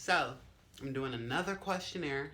So I'm doing another questionnaire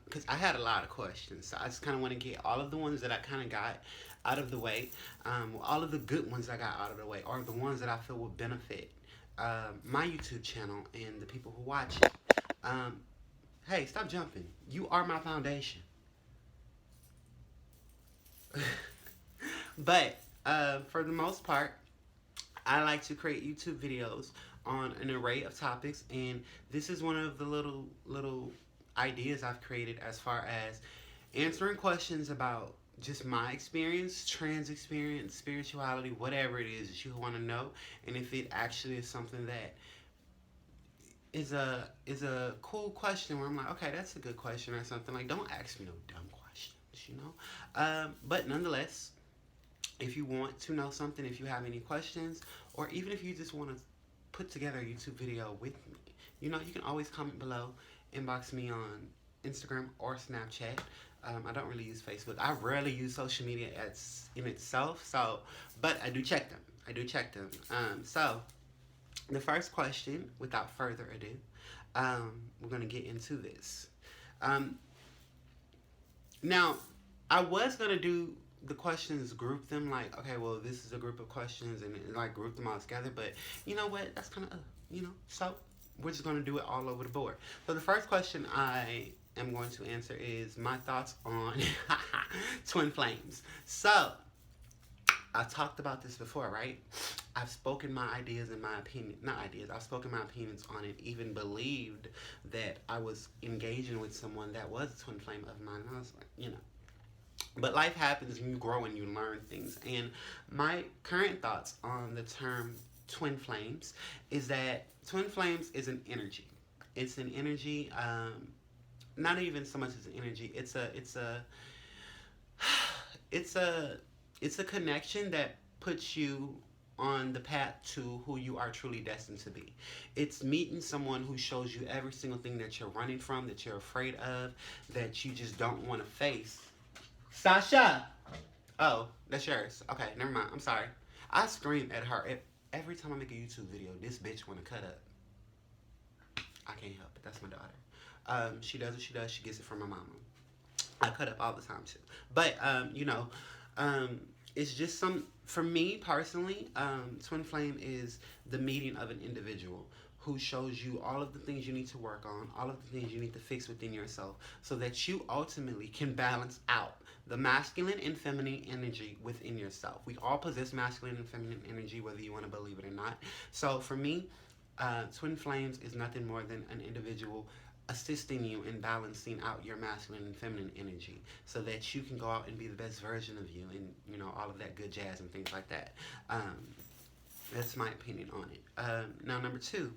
because I had a lot of questions. So I just kind of want to get all of the ones that I kind of got out of the way, all of the good ones I got out of the way, or the ones that I feel will benefit my YouTube channel and the people who watch it. Um, hey, stop jumping. You are my foundation. But for the most part, I like to create YouTube videos on an array of topics, and this is one of the little ideas I've created as far as answering questions about just my experience, trans experience, spirituality, whatever it is that you want to know, and if it actually is something that is a cool question where I'm like, okay, that's a good question or something. Like, don't ask me no dumb questions. But nonetheless, if you want to know something, if you have any questions, or even if you just want to put together a YouTube video with me, you can always comment below, inbox me on Instagram or Snapchat. I don't really use Facebook. I rarely use social media in itself, but I do check them. So the first question, without further ado, we're gonna get into this. Um, Now, I was gonna do the questions, group them like, okay, well, this is a group of questions, and like group them all together. But you know what? That's kind of, So we're just gonna do it all over the board. So the first question I am going to answer is my thoughts on twin flames. So I've talked about this before, right? I've spoken my ideas and my opinion, not ideas, I've spoken my opinions on it, even believed that I was engaging with someone that was a twin flame of mine. I was like. But life happens and you grow and you learn things. And my current thoughts on the term twin flames is that twin flames is an energy. It's an energy, not even so much as an energy, it's a it's a connection that puts you on the path to who you are truly destined to be. It's meeting someone who shows you every single thing that you're running from, that you're afraid of, that you just don't want to face. Sasha! Oh, that's yours. Okay, never mind. I'm sorry. I scream at her every time I make a YouTube video. This bitch want to cut up. I can't help it. That's my daughter. She does what she does. She gets it from my mama. I cut up all the time too. But um, it's just for me personally, twin flame is the meeting of an individual who shows you all of the things you need to work on, all of the things you need to fix within yourself, so that you ultimately can balance out the masculine and feminine energy within yourself. We all possess masculine and feminine energy, whether you want to believe it or not. So for me, twin flames is nothing more than an individual assisting you in balancing out your masculine and feminine energy so that you can go out and be the best version of you, and all of that good jazz and things like that. That's my opinion on it. Now, number two,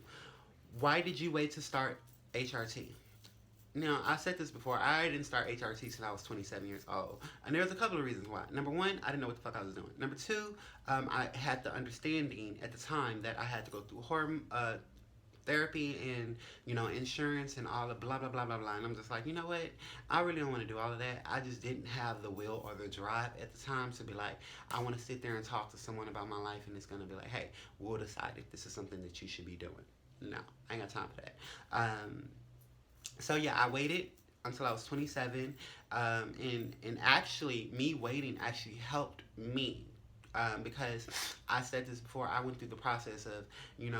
why did you wait to start HRT? Now, I said this before. I didn't start HRT until I was 27 years old. And there's a couple of reasons why. Number one, I didn't know what the fuck I was doing. Number two, I had the understanding at the time that I had to go through therapy and insurance and all the blah blah blah blah blah, and I'm just like, you know what, I really don't want to do all of that. I just didn't have the will or the drive at the time to be like, I want to sit there and talk to someone about my life and it's going to be like, hey, we'll decide if this is something that you should be doing. No, I ain't got time for that. So yeah, I waited until I was 27, and actually me waiting actually helped me, because I said this before. I went through the process of,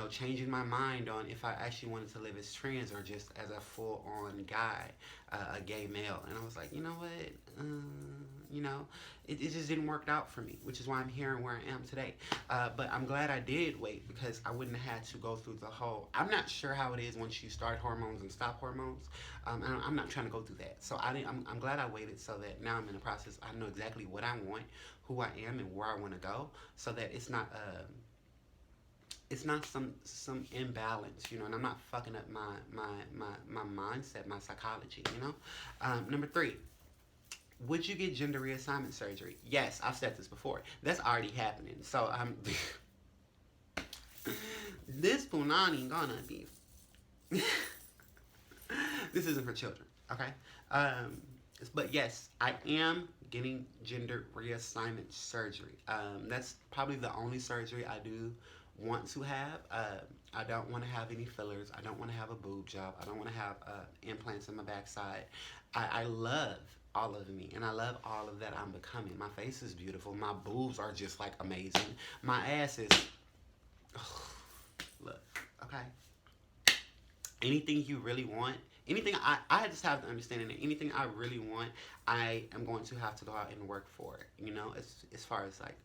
changing my mind on if I actually wanted to live as trans or just as a full-on guy, a gay male. And I was like, you know what, it just didn't work out for me, which is why I'm here and where I am today. But I'm glad I did wait, because I wouldn't have had to go through the whole, I'm not sure how it is once you start hormones and stop hormones. I'm not trying to go through that. So I'm glad I waited, so that now I'm in the process. I know exactly what I want, who I am, and where I want to go, so that it's not some imbalance, and I'm not fucking up my mindset, my psychology. Number three, would you get gender reassignment surgery? Yes, I've said this before. That's already happening. So I'm this punani gonna be. This isn't for children, okay? But yes, I am getting gender reassignment surgery. That's probably the only surgery I do want to have. I don't want to have any fillers. I don't want to have a boob job. I don't want to have implants in my backside. I love all of me, and I love all of that I'm becoming. My face is beautiful. My boobs are just like amazing. My ass is look, okay. Anything you really want, anything I just have to understand that anything I really want, I am going to have to go out and work for it. You know, as far as like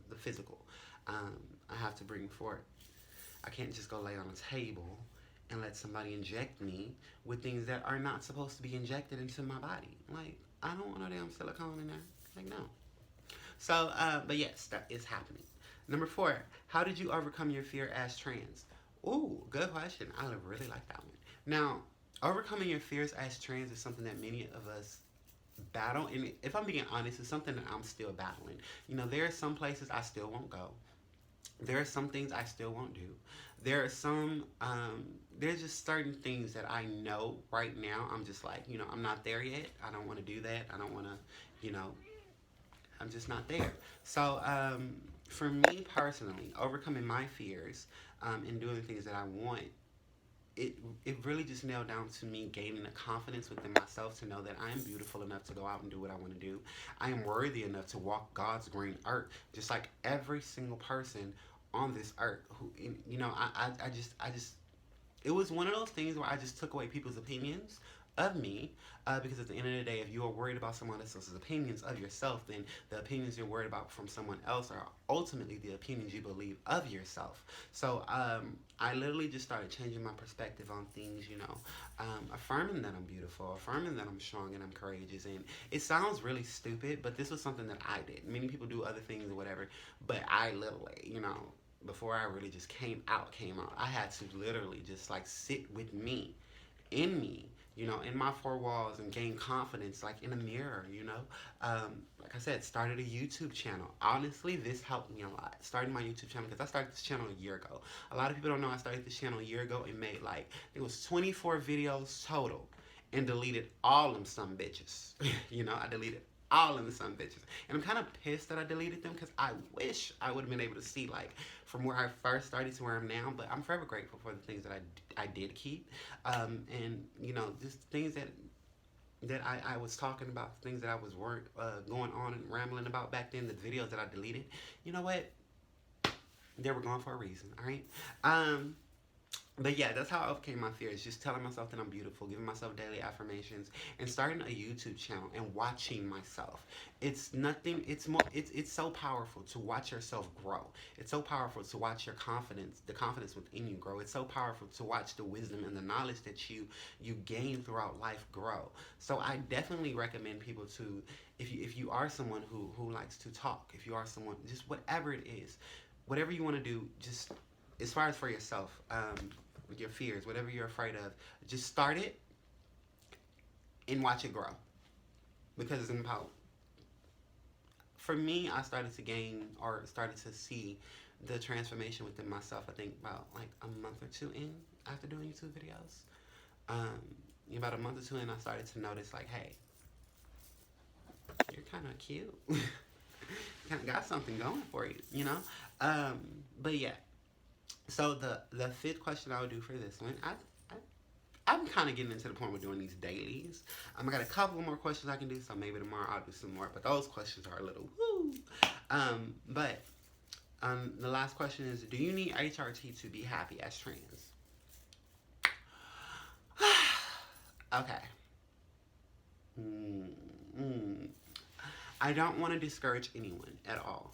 the physical, um, I have to bring forth. I can't just go lay on a table and let somebody inject me with things that are not supposed to be injected into my body. Like, I don't want no damn silicone in there. Like, no. So, but yes, that is happening. Number 4, how did you overcome your fear as trans? Ooh, good question. I really like that one. Now, overcoming your fears as trans is something that many of us battle. And if I'm being honest, it's something that I'm still battling. You know, there are some places I still won't go. There are some things I still won't do. There are some, there's just certain things that I know right now. I'm just like, you know, I'm not there yet. I don't want to do that. I don't want to, you know, I'm just not there. So, for me personally, overcoming my fears and doing things that I want, it really just nailed down to me gaining a confidence within myself to know that I am beautiful enough to go out and do what I want to do. I am worthy enough to walk God's green earth, just like every single person on this earth. Who, you know, I just it was one of those things where I just took away people's opinions of me, because at the end of the day, if you are worried about someone else's opinions of yourself, then the opinions you're worried about from someone else are ultimately the opinions you believe of yourself. So I literally just started changing my perspective on things, you know, affirming that I'm beautiful, affirming that I'm strong and I'm courageous. And it sounds really stupid, but this was something that I did. Many people do other things or whatever, but I literally, you know, before I really just came out, I had to literally just like sit with me, in me, you know, in my 4 walls and gain confidence, like in a mirror, you know. Like I said, started a YouTube channel. Honestly, this helped me a lot. Starting my YouTube channel because I started this channel a year ago. A lot of people don't know I started this channel a year ago and made like, it was 24 videos total and deleted all them some bitches. You know, I deleted all of the some bitches. And I'm kind of pissed that I deleted them because I wish I would have been able to see like from where I first started to where I'm now. But I'm forever grateful for the things that I did keep. And, you know, just things that I was talking about, things that I was going on and rambling about back then, the videos that I deleted. You know what? They were gone for a reason, all right? But yeah, that's how I overcame my fears. Just telling myself that I'm beautiful, giving myself daily affirmations, and starting a YouTube channel and watching myself. It's nothing. It's more. It's so powerful to watch yourself grow. It's so powerful to watch your confidence, the confidence within you grow. It's so powerful to watch the wisdom and the knowledge that you gain throughout life grow. So I definitely recommend people to, if you are someone who likes to talk, if you are someone, just whatever it is, whatever you want to do, just as far as for yourself. With your fears, whatever you're afraid of, just start it and watch it grow. Because it's about, for me, I started to gain or started to see the transformation within myself, I think about like a month or 2 in after doing YouTube videos. Um, about a month or 2 in, I started to notice like, hey, you're kind of cute. Kind of got something going for you, you know? But yeah, so the fifth question I would do for this one, I'm kind of getting into the point with doing these dailies. I got a couple more questions I can do, so maybe tomorrow I'll do some more. But those questions are a little woo. But the last question is, do you need HRT to be happy as trans? Okay. I don't want to discourage anyone at all,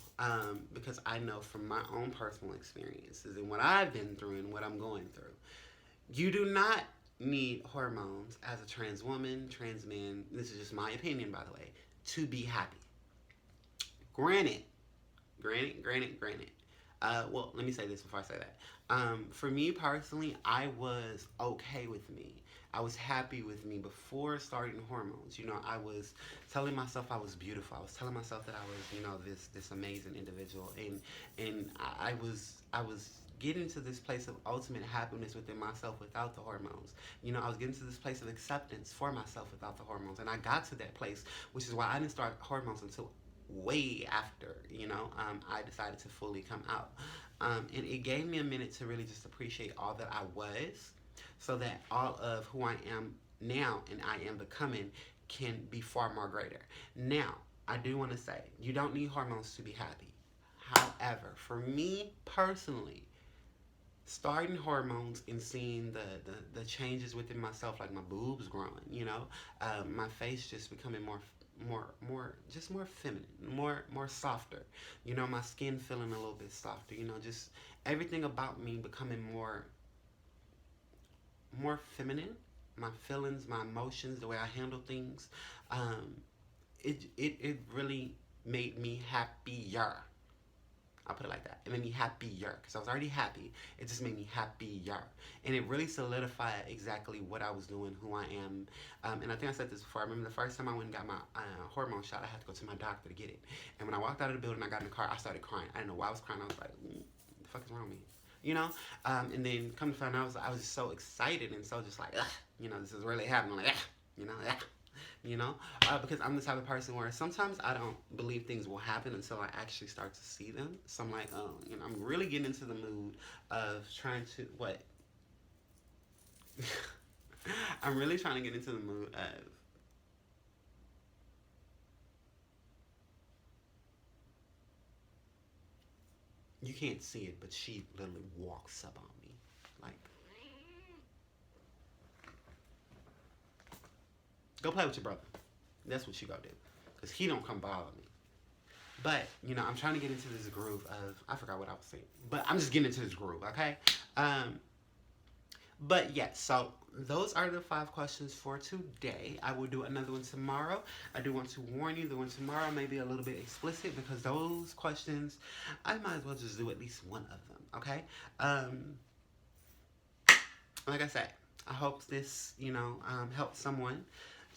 because I know from my own personal experiences and what I've been through and what I'm going through, you do not need hormones as a trans woman, trans man. This is just my opinion, by the way, to be happy. Granted, granted. Well, let me say this before I say that. For me personally, I was okay with me. I was happy with me before starting hormones. You know, I was telling myself I was beautiful. I was telling myself that I was, you know, this amazing individual, and I was getting to this place of ultimate happiness within myself without the hormones. You know, I was getting to this place of acceptance for myself without the hormones, and I got to that place, which is why I didn't start hormones until way after, I decided to fully come out. And it gave me a minute to really just appreciate all that I was, so that all of who I am now and I am becoming can be far more greater. Now, I do want to say, you don't need hormones to be happy. However, for me personally, starting hormones and seeing the changes within myself, like my boobs growing, my face just becoming more feminine, more softer, my skin feeling a little bit softer, just everything about me becoming more feminine, my feelings, my emotions, the way I handle things. um, it really made me happier. I'll put it like that. It made me happier because I was already happy. It just made me happier. And it really solidified exactly what I was doing, who I am. And I think I said this before. I remember the first time I went and got my hormone shot, I had to go to my doctor to get it. And when I walked out of the building, I got in the car, I started crying. I didn't know why I was crying. I was like, what the fuck is wrong with me? And then come to find out, I was just so excited and so just like, ugh, this is really happening. Like, ugh, because I'm the type of person where sometimes I don't believe things will happen until I actually start to see them. So I'm like, oh, I'm really getting into the mood of trying to, what? I'm really trying to get into the mood of, you can't see it, but she literally walks up on me. Like, go play with your brother. That's what you go do. Because he don't come bother me. But, I'm trying to get into this groove of, I forgot what I was saying. But I'm just getting into this groove, okay? But yeah, so those are the 5 questions for today. I will do another one tomorrow. I do want to warn you, the one tomorrow may be a little bit explicit because those questions, I might as well just do at least one of them, okay? Like I said, I hope this, helps someone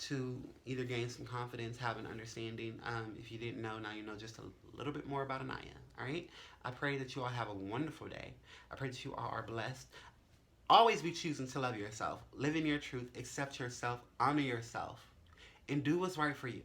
to either gain some confidence, have an understanding. If you didn't know, now you know just a little bit more about Anaya. All right. I pray that you all have a wonderful day. I pray that you all are blessed. Always be choosing to love yourself, live in your truth, accept yourself, honor yourself, and do what's right for you.